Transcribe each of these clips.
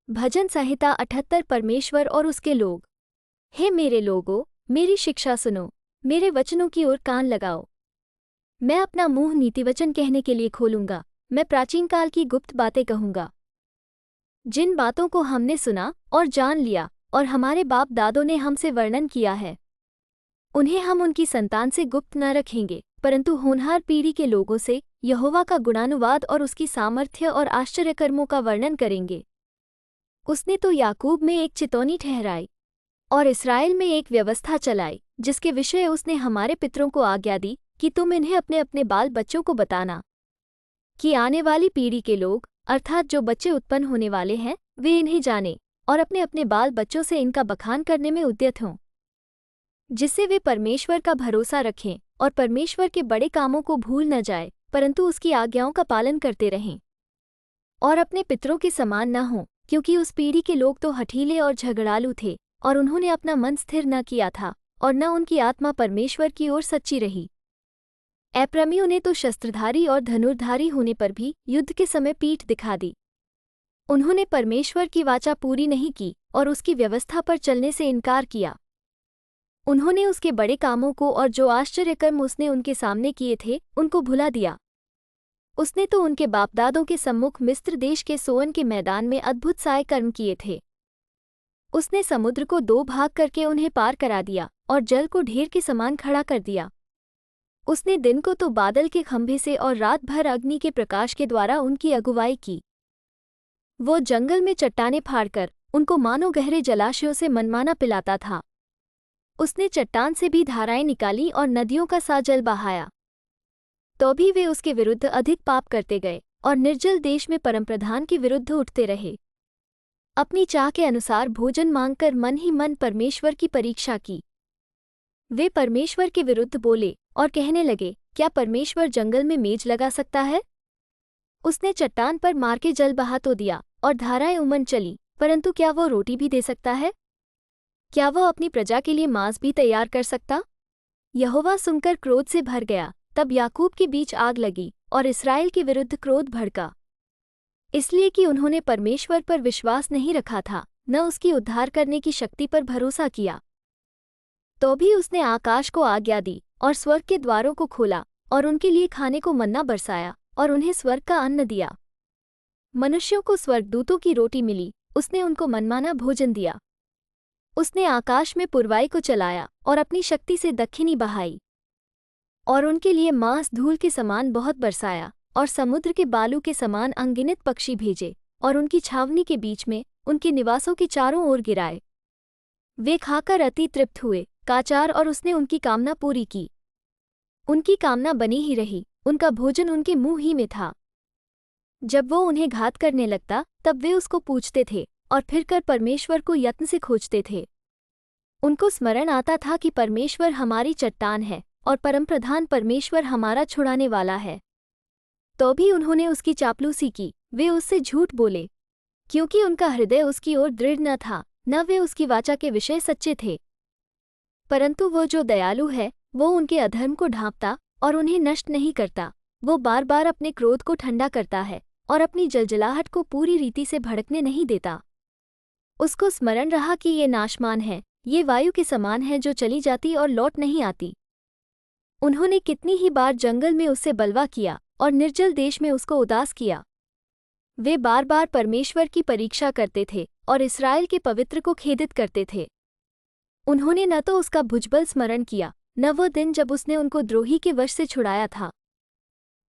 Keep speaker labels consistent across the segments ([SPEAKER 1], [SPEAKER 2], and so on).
[SPEAKER 1] भजन संहिता 78 परमेश्वर और उसके लोग। हे मेरे लोगों, मेरी शिक्षा सुनो, मेरे वचनों की ओर कान लगाओ। मैं अपना मुंह नीतिवचन कहने के लिए खोलूंगा, मैं प्राचीन काल की गुप्त बातें कहूंगा। जिन बातों को हमने सुना और जान लिया और हमारे बाप दादों ने हमसे वर्णन किया है, उन्हें हम उनकी संतान से गुप्त न रखेंगे, परंतु होनहार पीढ़ी के लोगों से यहोवा का गुणानुवाद और उसकी सामर्थ्य और आश्चर्यकर्मों का वर्णन करेंगे। उसने तो याकूब में एक चितौनी ठहराई और इस्राएल में एक व्यवस्था चलाई, जिसके विषय उसने हमारे पितरों को आज्ञा दी कि तुम इन्हें अपने अपने बाल बच्चों को बताना, कि आने वाली पीढ़ी के लोग अर्थात जो बच्चे उत्पन्न होने वाले हैं, वे इन्हें जाने और अपने अपने बाल बच्चों से इनका बखान करने में उद्यत हों, जिससे वे परमेश्वर का भरोसा रखें और परमेश्वर के बड़े कामों को भूल न जाए, परंतु उसकी आज्ञाओं का पालन करते रहें और अपने पितरों के समान न हों, क्योंकि उस पीढ़ी के लोग तो हठीले और झगड़ालू थे और उन्होंने अपना मन स्थिर न किया था और न उनकी आत्मा परमेश्वर की ओर सच्ची रही। एप्रमियों ने तो शस्त्रधारी और धनुर्धारी होने पर भी युद्ध के समय पीठ दिखा दी। उन्होंने परमेश्वर की वाचा पूरी नहीं की और उसकी व्यवस्था पर चलने से इनकार किया। उन्होंने उसके बड़े कामों को और जो आश्चर्यकर्म उसने उनके सामने किए थे, उनको भुला दिया। उसने तो उनके बापदादों के सम्मुख मिस्र देश के सोअन के मैदान में अद्भुत साय कर्म किए थे। उसने समुद्र को 2 भाग करके उन्हें पार करा दिया और जल को ढेर के समान खड़ा कर दिया। उसने दिन को तो बादल के खंभे से और रात भर अग्नि के प्रकाश के द्वारा उनकी अगुवाई की। वो जंगल में चट्टानें फाड़कर उनको मानो गहरे जलाशयों से मनमाना पिलाता था। उसने चट्टान से भी धाराएं निकाली और नदियों का सा जल बहाया। तो भी वे उसके विरुद्ध अधिक पाप करते गए और निर्जल देश में परमप्रधान के विरुद्ध उठते रहे। अपनी चाह के अनुसार भोजन मांगकर मन ही मन परमेश्वर की परीक्षा की। वे परमेश्वर के विरुद्ध बोले और कहने लगे, क्या परमेश्वर जंगल में मेज लगा सकता है? उसने चट्टान पर मार के जल बहा तो दिया और धाराएं उमड़ चली, परंतु क्या वो रोटी भी दे सकता है? क्या वह अपनी प्रजा के लिए मांस भी तैयार कर सकता? यहोवा सुनकर क्रोध से भर गया। तब याकूब के बीच आग लगी और इस्राएल के विरुद्ध क्रोध भड़का, इसलिए कि उन्होंने परमेश्वर पर विश्वास नहीं रखा था, न उसकी उद्धार करने की शक्ति पर भरोसा किया। तो भी उसने आकाश को आज्ञा दी और स्वर्ग के द्वारों को खोला और उनके लिए खाने को मन्ना बरसाया और उन्हें स्वर्ग का अन्न दिया। मनुष्यों को स्वर्गदूतों की रोटी मिली, उसने उनको मनमाना भोजन दिया। उसने आकाश में पुरवाई को चलाया और अपनी शक्ति से दक्षिणी बहाई और उनके लिए मांस धूल के समान बहुत बरसाया और समुद्र के बालू के समान अनगिनत पक्षी भेजे और उनकी छावनी के बीच में उनके निवासों के चारों ओर गिराए। वे खाकर अति तृप्त हुए काचार और उसने उनकी कामना पूरी की। उनकी कामना बनी ही रही, उनका भोजन उनके मुंह ही में था। जब वो उन्हें घात करने लगता तब वे उसको पूछते थे और फिर कर परमेश्वर को यत्न से खोजते थे। उनको स्मरण आता था कि परमेश्वर हमारी चट्टान है और परमप्रधान परमेश्वर हमारा छुड़ाने वाला है। तो भी उन्होंने उसकी चापलूसी की, वे उससे झूठ बोले, क्योंकि उनका हृदय उसकी ओर दृढ़ न था, न वे उसकी वाचा के विषय सच्चे थे। परंतु वो जो दयालु है, वो उनके अधर्म को ढांपता और उन्हें नष्ट नहीं करता। वो बार बार अपने क्रोध को ठंडा करता है और अपनी जलजलाहट को पूरी रीति से भड़कने नहीं देता। उसको स्मरण रहा कि ये नाशमान है, ये वायु के समान है जो चली जाती और लौट नहीं आती। उन्होंने कितनी ही बार जंगल में उससे बलवा किया और निर्जल देश में उसको उदास किया। वे बार बार परमेश्वर की परीक्षा करते थे और इस्राएल के पवित्र को खेदित करते थे। उन्होंने न तो उसका भुजबल स्मरण किया, न वो दिन जब उसने उनको द्रोही के वश से छुड़ाया था,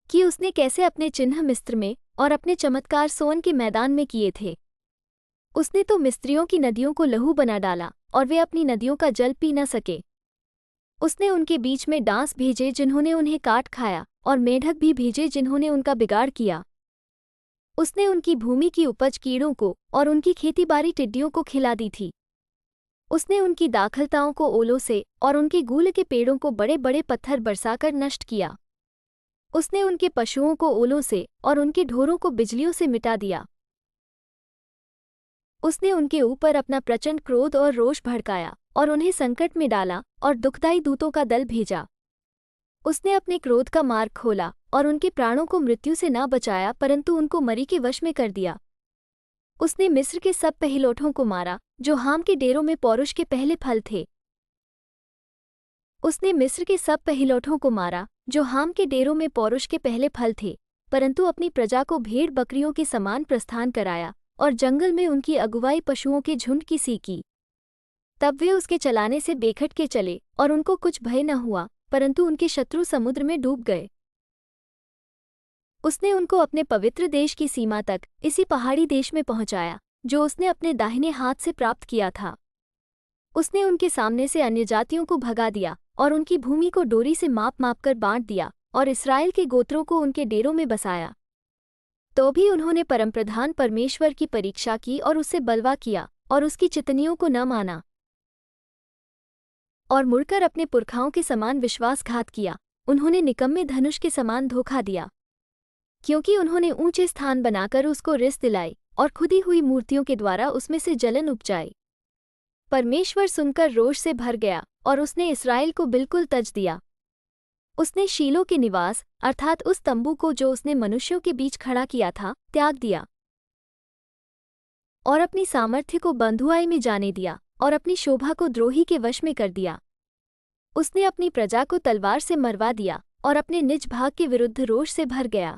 [SPEAKER 1] कि उसने कैसे अपने चिन्ह मिस्र में और अपने चमत्कार सोअन के मैदान में किए थे। उसने तो मिस्रियों की नदियों को लहू बना डाला और वे अपनी नदियों का जल पी न सके। उसने उनके बीच में डांस भेजे जिन्होंने उन्हें काट खाया और मेढक भी भेजे जिन्होंने उनका बिगाड़ किया। उसने उनकी भूमि की उपज कीड़ों को और उनकी खेतीबाड़ी टिड्डियों को खिला दी थी। उसने उनकी दाखलताओं को ओलों से और उनके गूल के पेड़ों को बड़े बड़े पत्थर बरसाकर नष्ट किया। उसने उनके पशुओं को ओलों से और उनके ढोरों को बिजलियों से मिटा दिया। उसने उनके ऊपर अपना प्रचंड क्रोध और रोष भड़काया और उन्हें संकट में डाला और दुखदाई दूतों का दल भेजा। उसने अपने क्रोध का मार्ग खोला और उनके प्राणों को मृत्यु से न बचाया, परंतु उनको मरी के वश में कर दिया। उसने मिस्र के सब पहिलौठों को मारा जो हाम के डेरों में पौरुष के पहले फल थे। उसने मिस्र के सब पहिलौठों को मारा जो हाम के डेरों में पौरुष के पहले फल थे, परंतु अपनी प्रजा को भेड़ बकरियों के समान प्रस्थान कराया और जंगल में उनकी अगुवाई पशुओं के झुंड की सी की। तब वे उसके चलाने से बेखट के चले और उनको कुछ भय न हुआ, परंतु उनके शत्रु समुद्र में डूब गए। उसने उनको अपने पवित्र देश की सीमा तक, इसी पहाड़ी देश में पहुंचाया जो उसने अपने दाहिने हाथ से प्राप्त किया था। उसने उनके सामने से अन्यजातियों को भगा दिया और उनकी भूमि को डोरी से माप माप कर बांट दिया और इस्राएल के गोत्रों को उनके डेरों में बसाया। तो भी उन्होंने परमप्रधान परमेश्वर की परीक्षा की और उससे बलवा किया और उसकी चितनियों को न माना और मुड़कर अपने पुरखाओं के समान विश्वासघात किया। उन्होंने निकम्मे धनुष के समान धोखा दिया, क्योंकि उन्होंने ऊंचे स्थान बनाकर उसको रिस दिलाई और खुदी हुई मूर्तियों के द्वारा उसमें से जलन उपजाई। परमेश्वर सुनकर रोष से भर गया और उसने इस्राएल को बिल्कुल तज दिया। उसने शीलो के निवास अर्थात उस तंबू को जो उसने मनुष्यों के बीच खड़ा किया था त्याग दिया और अपनी सामर्थ्य को बंधुआई में जाने दिया और अपनी शोभा को द्रोही के वश में कर दिया। उसने अपनी प्रजा को तलवार से मरवा दिया और अपने निज भाग के विरुद्ध रोष से भर गया।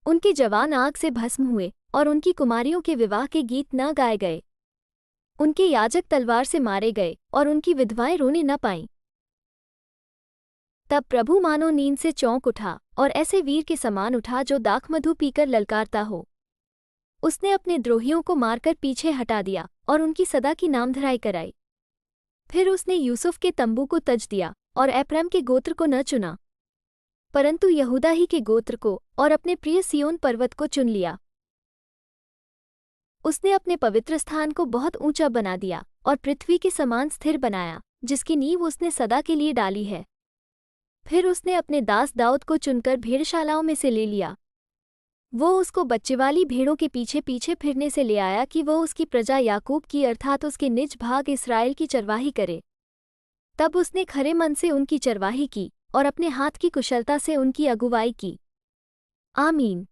[SPEAKER 1] उनके जवान आग से भस्म हुए और उनकी कुमारियों के विवाह के गीत न गाए गए। उनके याजक तलवार से मारे गए और उनकी विधवाएं रोने न पाईं। तब प्रभु मानो नींद से चौंक उठा और ऐसे वीर के समान उठा जो दाखमधु पीकर ललकारता हो। उसने अपने द्रोहियों को मारकर पीछे हटा दिया और उनकी सदा की नामधराई कराई। फिर उसने यूसुफ के तंबू को तज दिया और एप्रैम के गोत्र को न चुना, परंतु यहूदा ही के गोत्र को और अपने प्रिय सियोन पर्वत को चुन लिया। उसने अपने पवित्र स्थान को बहुत ऊंचा बना दिया और पृथ्वी के समान स्थिर बनाया, जिसकी नींव उसने सदा के लिए डाली है। फिर उसने अपने दास दाऊद को चुनकर भेड़शालाओं में से ले लिया। वो उसको बच्चेवाली भेड़ों के पीछे पीछे फिरने से ले आया कि वो उसकी प्रजा याकूब की अर्थात उसके निज भाग इस्राएल की चरवाही करे। तब उसने खरे मन से उनकी चरवाही की और अपने हाथ की कुशलता से उनकी अगुवाई की। आमीन।